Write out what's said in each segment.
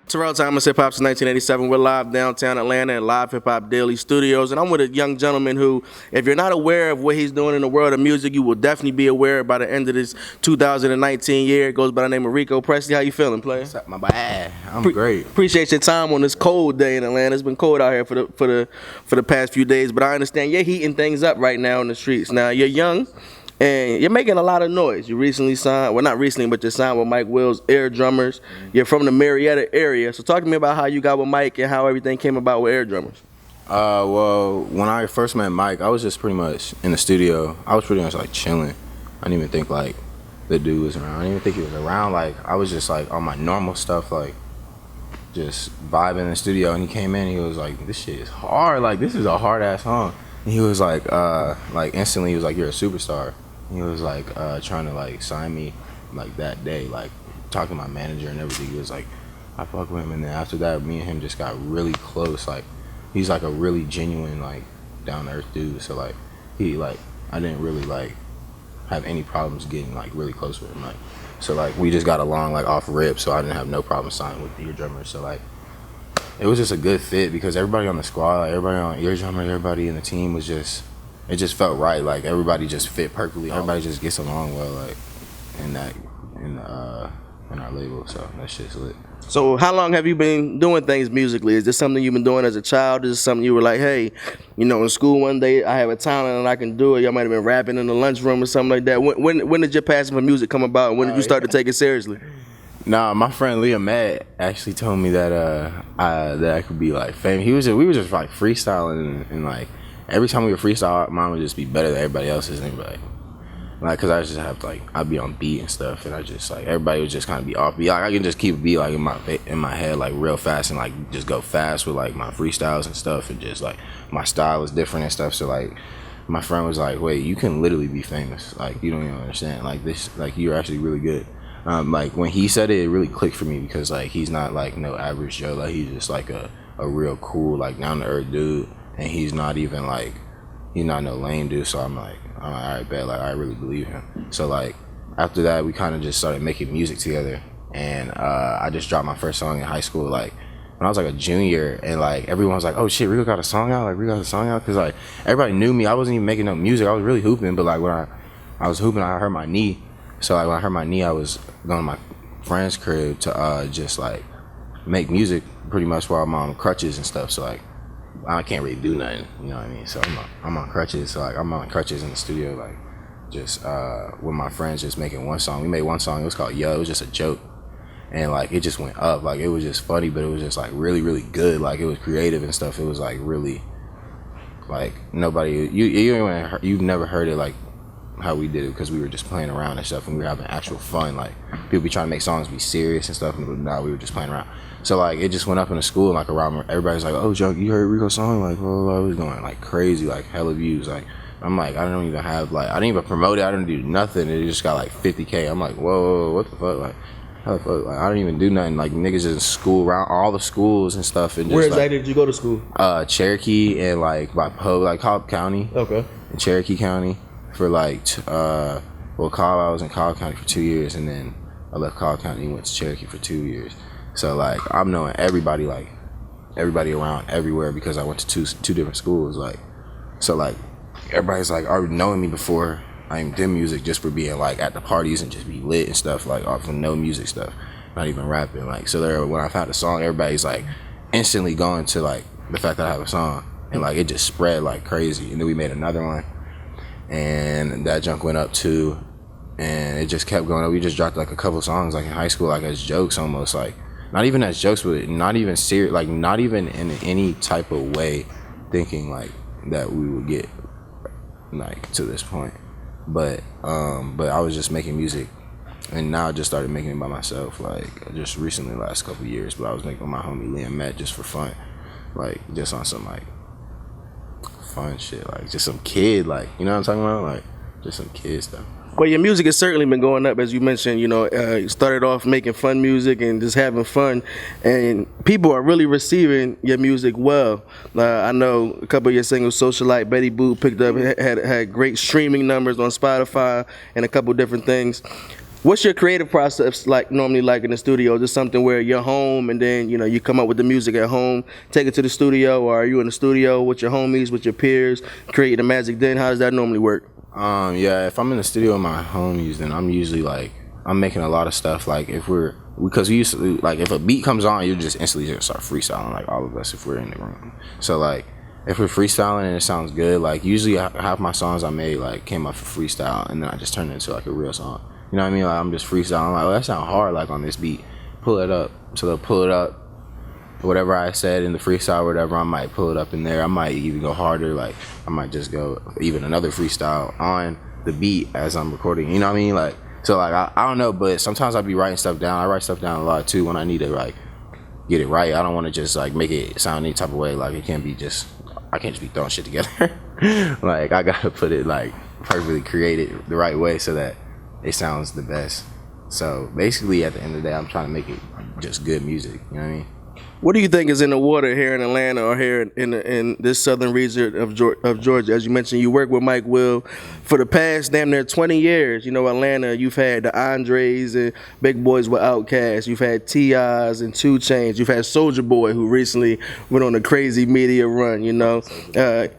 Terrell Thomas, Hip Hop since 1987. We're live downtown Atlanta at Live Hip Hop Daily Studios, and I'm with a young gentleman who, if you're not aware of what he's doing in the world of music, you will definitely be aware by the end of this 2019 year. It goes by the name of Rico Pressley. How you feeling, player? What's up, my boy? I'm great. Appreciate your time on this cold day in Atlanta. It's been cold out here for the past few days, but I understand you're heating things up right now in the streets. Now you're young. And you're making a lot of noise. You recently signed, well, not recently, but you signed with Mike Will's Eardrummers. You're from the Marietta area. So talk to me about how you got with Mike and how everything came about with Eardrummers. Well, when I first met Mike, I was just pretty much in the studio. I was pretty much like chilling. I didn't even think like the dude was around. I didn't even think he was around. Like I was just like on my normal stuff, like just vibing in the studio. And he came in, he was like, "This shit is hard. Like this is a hard ass song." And he was like instantly, he was like, "You're a superstar." He was like trying to like sign me like that day, like talking to my manager and everything. He was like, I fuck with him, and then after that, me and him just got really close. Like he's like a really genuine, like down to earth dude. So like he like I didn't really like have any problems getting like really close with him. Like so like we just got along like off rip. So I didn't have no problem signing with the Eardrummers. So like it was just a good fit because everybody on the squad, like, everybody on Eardrummer, everybody in the team was just. It just felt right, like everybody just fit perfectly. Everybody just gets along well, like in our label. So that shit's lit. So how long have you been doing things musically? Is this something you've been doing as a child? Is this something you were like, hey, you know, in school one day I have a talent and I can do it? Y'all might have been rapping in the lunchroom or something like that. When did your passion for music come about? And when did you start to take it seriously? Nah, my friend Leah Matt actually told me that I could be like famous. We were just like freestyling and like. Every time we would freestyle, mine would just be better than everybody else's. And like, cause I just have like, I'd be on beat and stuff, and I just like everybody would just kind of be off beat. Like I can just keep a beat like in my head like real fast and like just go fast with like my freestyles and stuff, and just like my style is different and stuff. So like, my friend was like, "Wait, you can literally be famous. Like you don't even understand. Like this, like you're actually really good." Like when he said it, it really clicked for me because like he's not like no average Joe. Like he's just like a real cool like down to earth dude. And he's not even like, he's not no lame dude. So I'm like, all right, bet. Like I really believe him. So like after that, we kind of just started making music together. And I just dropped my first song in high school, like when I was like a junior. And like everyone was like, oh shit, Rico got a song out. Like Rico got a song out, cause like everybody knew me. I wasn't even making no music. I was really hooping. But like when I was hooping, I hurt my knee. So like when I hurt my knee, I was going to my friend's crib to just like make music pretty much while I'm on crutches and stuff. So like. I can't really do nothing, you know what I mean? So I'm on crutches, so like I'm on crutches in the studio, like just with my friends just making one song. We made one song, it was called Yo, it was just a joke. And like it just went up, like it was just funny, but it was just like really, really good. Like it was creative and stuff. It was like really like nobody you've never heard it like how we did it because we were just playing around and stuff and we were having actual fun. Like people be trying to make songs be serious and stuff, but now we were just playing around. So like it just went up in the school and like around everybody's like, oh Joe, you heard Rico's song? Like I was going like crazy, like hella views. Like I'm like I don't even have like I didn't even promote it, I didn't do nothing. It just got like 50K. I'm like, whoa, what the fuck? Like how the fuck? Like I didn't even do nothing. Like niggas in school around all the schools and stuff. And just, where exactly did you go to school? Cherokee and like by like Cobb County. Okay. In Cherokee County for like Cobb, I was in Cobb County for 2 years and then I left Cobb County and went to Cherokee for 2 years. So like I'm knowing everybody around everywhere because I went to two different schools. Like so like everybody's like already knowing me before I even did music just for being like at the parties and just be lit and stuff like off of no music stuff, not even rapping. Like so there when I found a song, everybody's like instantly going to like the fact that I have a song and like it just spread like crazy. And then we made another one and that junk went up too, and it just kept going up. We just dropped like a couple songs like in high school like as jokes almost like. Not even as jokes, but not even serious, like not even in any type of way thinking like that we would get like to this point. But I was just making music and now I just started making it by myself, like just recently the last couple of years, but I was making with my homie Liam Matt just for fun. Like just on some like fun shit, like just some kid, like you know what I'm talking about? Like just some kid stuff. Well, your music has certainly been going up, as you mentioned. You know, you started off making fun music and just having fun, and people are really receiving your music well. I know a couple of your singles, Socialite, Betty Boo, picked up, had great streaming numbers on Spotify and a couple different things. What's your creative process like normally like in the studio? Is it something where you're home and then you come up with the music at home, take it to the studio, or are you in the studio with your homies, with your peers, creating the magic then? How does that normally work? Yeah, if I'm in the studio with my homies, then I'm usually like I'm making a lot of stuff. Like because we used to like if a beat comes on, you just instantly just start freestyling, like all of us if we're in the room. So like if we're freestyling and it sounds good, like usually half my songs I made like came up for freestyle, and then I just turned it into like a real song. You know what I mean? Like I'm just freestyling. I'm like, oh, that sound hard. Like on this beat, pull it up. So they'll pull it up. Whatever I said in the freestyle, or whatever, I might pull it up in there. I might even go harder. Like I might just go even another freestyle on the beat as I'm recording. You know what I mean? Like so, like I don't know, but sometimes I'll be writing stuff down. I write stuff down a lot too when I need to like get it right. I don't want to just like make it sound any type of way. Like it can't be just I can't just be throwing shit together. Like I gotta put it like perfectly created the right way so that it sounds the best. So basically at the end of the day I'm trying to make it just good music, you know what I mean? What do you think is in the water here in Atlanta or here in this southern region of Georgia? As you mentioned, you work with Mike Will for the past damn near 20 years. You know, Atlanta, you've had the Andres and Big Boys with Outkast. You've had T.I.'s and 2 Chainz. You've had Soulja Boy, who recently went on a crazy media run, you know.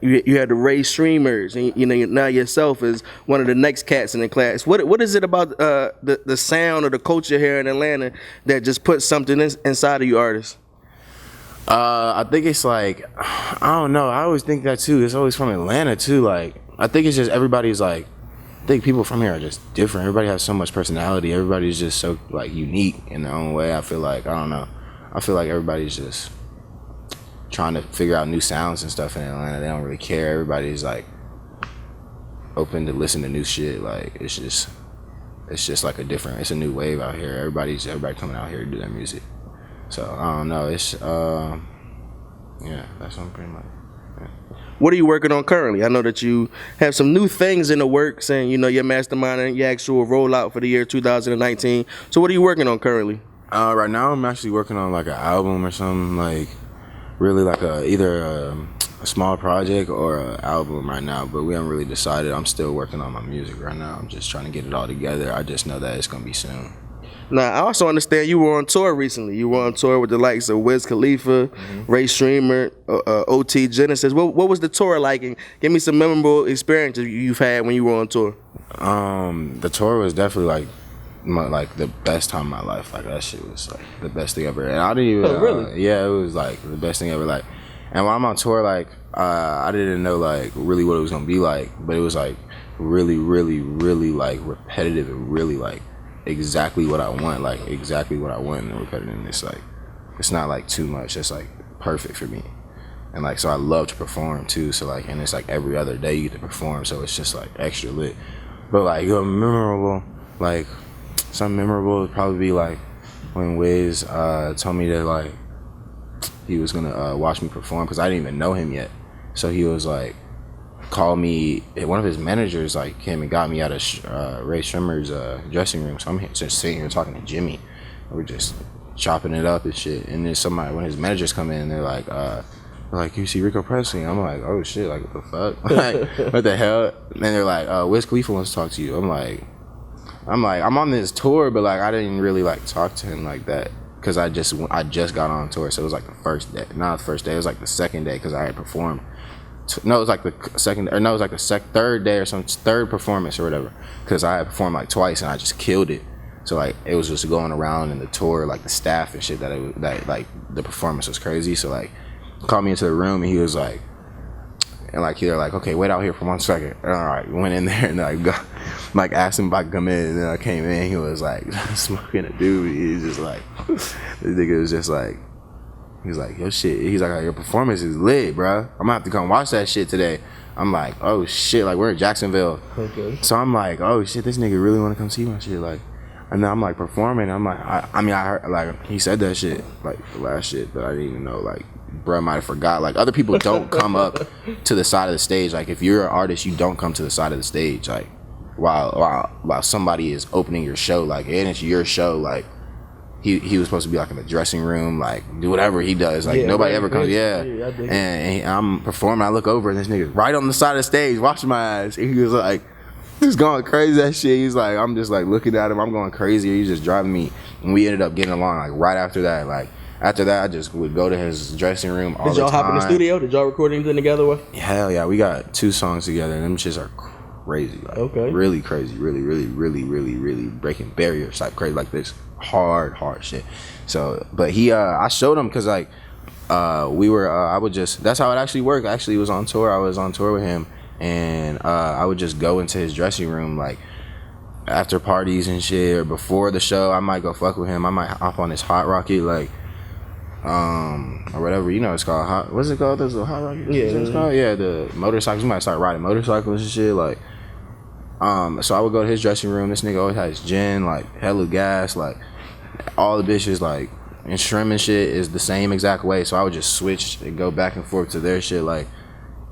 You had the Ray Streamers, and, you know, now yourself is one of the next cats in the class. What is it about the sound or the culture here in Atlanta that just puts something inside of you artists? I think it's like, I don't know. I always think that too. It's always from Atlanta too. Like, I think it's just everybody's like, I think people from here are just different. Everybody has so much personality. Everybody's just so like unique in their own way. I feel like, I don't know. I feel like everybody's just trying to figure out new sounds and stuff in Atlanta. They don't really care. Everybody's like open to listen to new shit. Like, it's just like it's a new wave out here. Everybody coming out here to do their music. So I don't know. It's yeah, that's what I'm pretty much. Yeah. What are you working on currently? I know that you have some new things in the works, and you know your mastermind and your actual rollout for the year 2019. So what are you working on currently? Right now I'm actually working on like an album or something, like really like either a small project or an album right now. But we haven't really decided. I'm still working on my music right now. I'm just trying to get it all together. I just know that it's gonna be soon. Now, I also understand you were on tour recently. You were on tour with the likes of Wiz Khalifa, Ray Streamer, OT Genesis. What was the tour like? And give me some memorable experiences you've had when you were on tour. The tour was definitely like the best time of my life. Like that shit was like the best thing ever. And I didn't even. Oh, really? Yeah, it was like the best thing ever. Like, and when I'm on tour, like I didn't know like really what it was gonna be like, but it was like really, really, really like repetitive and really like exactly what I want, like exactly what I want in the repetitiveness. Like it's not like too much. It's like perfect for me. And like so I love to perform too. So like and it's like every other day you get to perform, so it's just like extra lit. But like memorable, like something memorable would probably be like when Wiz told me that like he was gonna watch me perform because I didn't even know him yet. So he was like called me, one of his managers like came and got me out of Ray Streamer's dressing room. So I'm just sitting here talking to Jimmy. We're just chopping it up and shit. And then when his managers come in, they're like, you see Rico Pressley? I'm like, oh shit, like what the fuck? Like, what the hell? And they're like, Wiz Khalifa wants to talk to you. I'm like, I'm on this tour, but like I didn't really like talk to him like that because I just got on tour. So it was like the first day, not the first day. It was like the second day because I had performed. No, it was like the second, or no, it was like the third day or some third performance or whatever. Because I had performed like twice and I just killed it. So like it was just going around in the tour, like the staff and shit that like the performance was crazy. So like called me into the room and he was like, and like they're like, okay, wait out here for 1 second. And all right, went in there and like asked him if I could come in. And then I came in. He was like smoking a doobie. He's just like, this nigga was just like. He's like, yo, shit. He's like, your performance is lit, bro. I'm gonna have to come watch that shit today. I'm like, oh shit, like we're in Jacksonville. Okay. So I'm like, oh shit, this nigga really wanna come see my shit, like. And then I'm like performing. I'm like, I heard like he said that shit, like the last shit that I didn't even know, like, bro, I might have forgot. Like other people don't come up to the side of the stage. Like if you're an artist, you don't come to the side of the stage, like while somebody is opening your show, like, and it's your show, like. He was supposed to be like in the dressing room, like do whatever he does. Like nobody ever comes. Yeah, and I'm performing. I look over and this nigga's right on the side of the stage, watching my eyes. And he was like, just going crazy that shit. He's like, I'm just like looking at him. I'm going crazy. He's just driving me, and we ended up getting along. Like right after that, after that, I just would go to his dressing room all the time. Did y'all hop in the studio? Did y'all record anything together with? Hell yeah, we got 2 songs together, and them shits are crazy. Like, okay. Really crazy. Really breaking barriers. Like crazy, like this hard shit. So, but I showed him because like, we were, that's how it actually worked. Actually, it was on tour. I was on tour with him, and I would just go into his dressing room like after parties and shit, or before the show. I might go fuck with him. I might hop on his hot rocket, like, or whatever, you know, it's called what's it called? This little hot rocket? Yeah, it's called? Yeah, the motorcycles. We might start riding motorcycles and shit, like. So I would go to his dressing room. This nigga always had his gin, like hella gas, like all the bitches, like, and shrimp and shit is the same exact way. So I would just switch and go back and forth to their shit. Like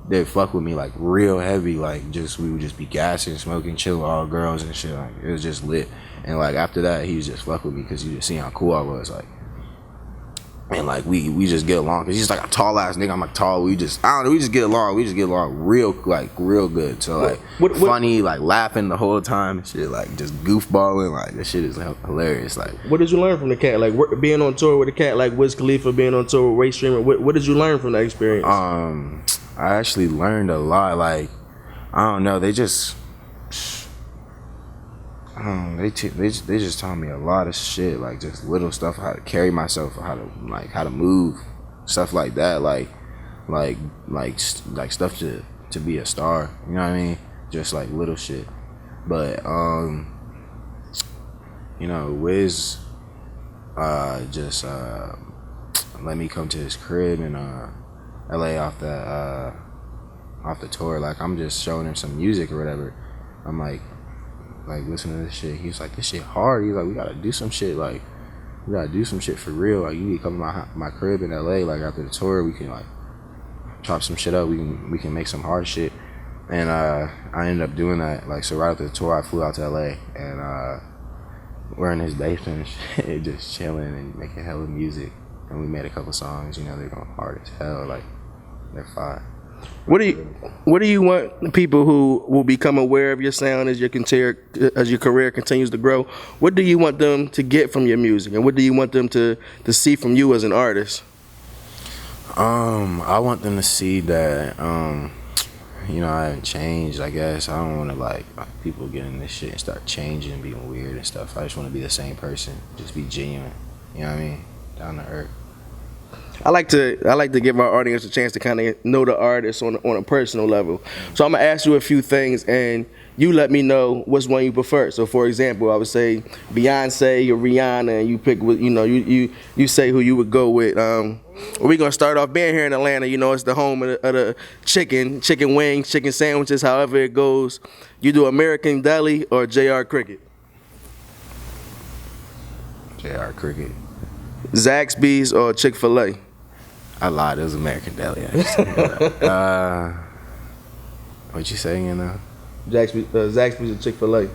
they'd fuck with me like real heavy. Like we would just be gassing, smoking, chilling with all girls and shit. Like it was just lit. And like after that, he was just fuck with me because you just see how cool I was. Like. And like we just get along because he's like a tall ass nigga. I'm like tall. We just get along. We just get along real good. So like funny, like laughing the whole time and shit, like just goofballing. Like this shit is hilarious. Like what did you learn from the cat? Like being on tour with a cat like Wiz Khalifa, being on tour with Ray Streamer. What did you learn from that experience? I actually learned a lot. Like I don't know. They just they just taught me a lot of shit, like just little stuff, how to carry myself, how to move, stuff like that, like stuff to be a star, you know what I mean? Just like little shit. But you know, Wiz just let me come to his crib in LA off the tour. Like I'm just showing him some music or whatever. I'm like listen to this shit. He's like, this shit hard. He's like, we gotta do some shit. Like, we gotta do some shit for real. Like, you need to come to my crib in LA. Like after the tour, we can like chop some shit up. We can make some hard shit. And I ended up doing that. Like, so right after the tour, I flew out to LA, and we're in his basement and shit, just chilling and making hella music. And we made a couple songs. You know, they're going hard as hell. Like, they're fire. What do you want people who will become aware of your sound as your career continues to grow? What do you want them to get from your music, and what do you want them to see from you as an artist? I want them to see that you know, I haven't changed. I guess I don't want to like people getting this shit and start changing, being weird and stuff. I just want to be the same person, just be genuine. You know what I mean? Down to earth. I like to give our audience a chance to kind of know the artist on a personal level. So I'm gonna ask you a few things, and you let me know which one you prefer. So for example, I would say Beyonce or Rihanna, and you pick what you say who you would go with. We're gonna start off being here in Atlanta. You know, it's the home of the chicken wings, chicken sandwiches. However it goes, you do American Deli or JR Cricket. JR Cricket. Zaxby's or Chick-fil-A. I lied. It was American Deli. What you saying again now? Zaxby's or Chick-fil-A.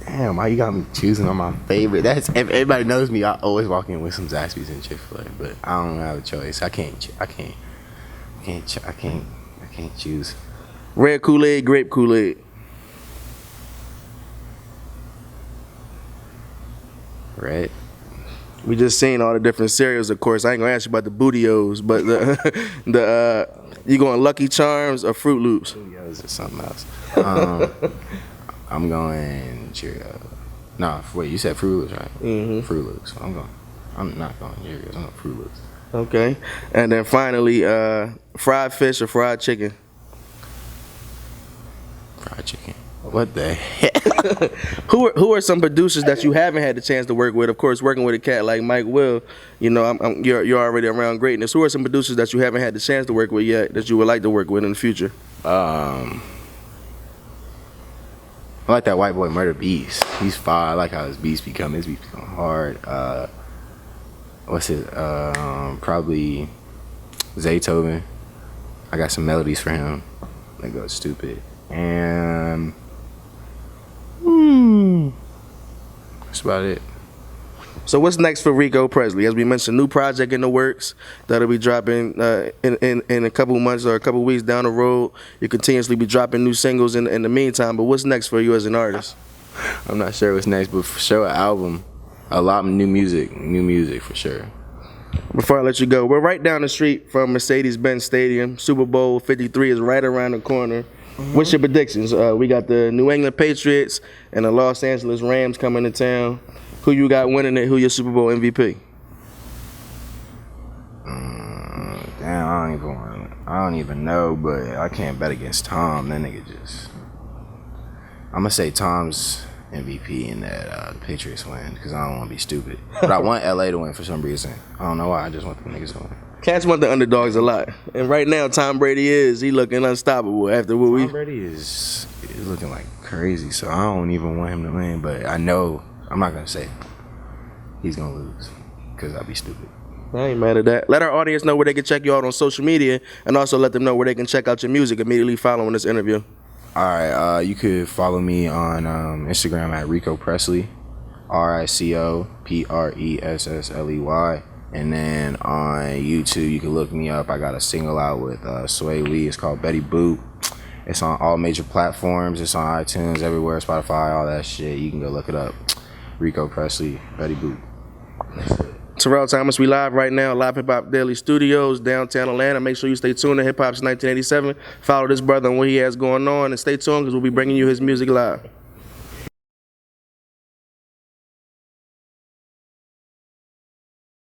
Damn, why you got me choosing on my favorite? That's everybody knows me. I always walk in with some Zaxby's and Chick-fil-A, but I don't have a choice. I can't choose. Red Kool-Aid, grape Kool-Aid. Red. We just seen all the different cereals, of course. I ain't gonna ask you about the Booty-O's, but you going Lucky Charms or Fruit Loops? Booty-O's or something else. I'm going Cheerios. No, wait, you said Fruit Loops, right? Mm-hmm. Fruit Loops. I'm not going Cheerios. I'm going Fruit Loops. Okay, and then finally, fried fish or fried chicken? Fried chicken. What the hell? Who are some producers that you haven't had the chance to work with? Of course, working with a cat like Mike Will, you know, you're already around greatness. Who are some producers that you haven't had the chance to work with yet that you would like to work with in the future? I like that white boy Murder Beast. He's fire. I like how his beats become hard. What's it? Probably Zaytoven. I got some melodies for him. They go stupid. And that's about it. So what's next for Rico Pressley? As we mentioned, new project in the works that'll be dropping in a couple months or a couple weeks down the road. You continuously be dropping new singles in the meantime. But what's next for you as an artist? I'm not sure what's next, but for sure an album, a lot of new music for sure. Before I let you go, we're right down the street from Mercedes-Benz Stadium. Super Bowl 53 is right around the corner. What's your predictions? We got the New England Patriots and the Los Angeles Rams coming to town. Who you got winning it? Who your Super Bowl MVP? Damn, I don't even know, but I can't bet against Tom. That nigga just. I'm gonna say Tom's MVP and that the Patriots win because I don't want to be stupid. But I want LA to win for some reason. I don't know why. I just want the niggas to win. Cats want the underdogs a lot, and right now Tom Brady he looking unstoppable after what Tom Brady is looking like crazy, so I don't even want him to win. But I know I'm not gonna say he's gonna lose because I'd be stupid. I ain't mad at that. Let our audience know where they can check you out on social media, and also let them know where they can check out your music immediately following this interview. All right, you could follow me on Instagram at Rico Pressley, RICOPRESSLEY. And then on YouTube, you can look me up. I got a single out with Sway Lee. It's called Betty Boop. It's on all major platforms. It's on iTunes, everywhere, Spotify, all that shit. You can go look it up. Rico Pressley, Betty Boop. That's it. Terrell Thomas, we live right now, Live Hip Hop Daily Studios, downtown Atlanta. Make sure you stay tuned to Hip Hop's 1987. Follow this brother and what he has going on, and stay tuned because we'll be bringing you his music live.